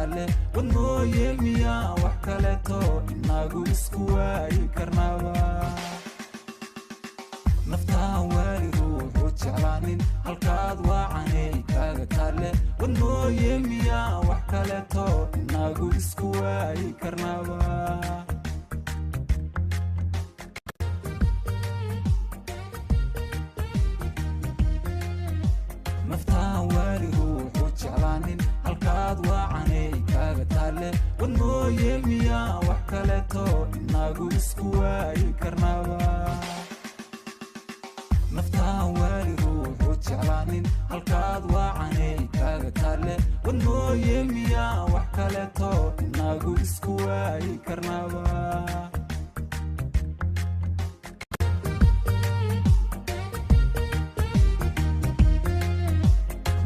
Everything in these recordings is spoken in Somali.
taale wadmooye miyaa wax kaleeto inagu isku waayi karnaba naftaa waali ruuxu jeclaanin halkaad waacanay kaaga taale wadmooye miyaa wax kaleeto inagu isku waayi karnaba naftaa waali ruuxu jeclaanin halkaad waacanay kaaga taale wadmooye miyaa wax kaleeto inagu isku waayi karnaba naftaa waali ruuxu jeclaanin halkaad waacanay kaaga taale wadmooye miyaa wax kaleeto inagu isku waayi karnaba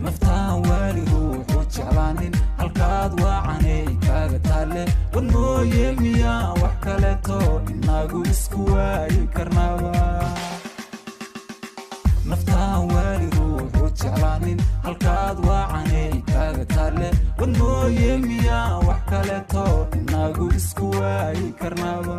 naftaa waali ruuxu jeclaanin halkaad waacanay kaaga taale wadmooye miyaa wax kaleeto inagu isku waayi karnaba naftaa waali ruuxu jeclaanin halkaad waacanay kaaga taale wadmooye miyaa wax kaleeto inagu isku waayi karnaba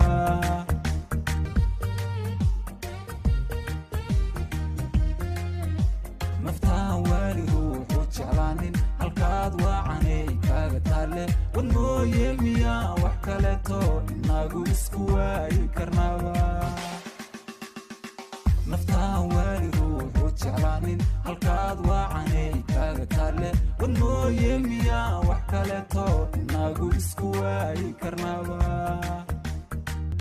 naftaa waali ruuxu jeclaanin halkaad waacanay kaaga taale wadmooye miyaa wax kaleeto inagu isku waayi karnaba naftaa waali ruuxu jeclaanin halkaad waacanay kaaga taale wadmooye miyaa wax kaleeto inagu isku waayi karnaba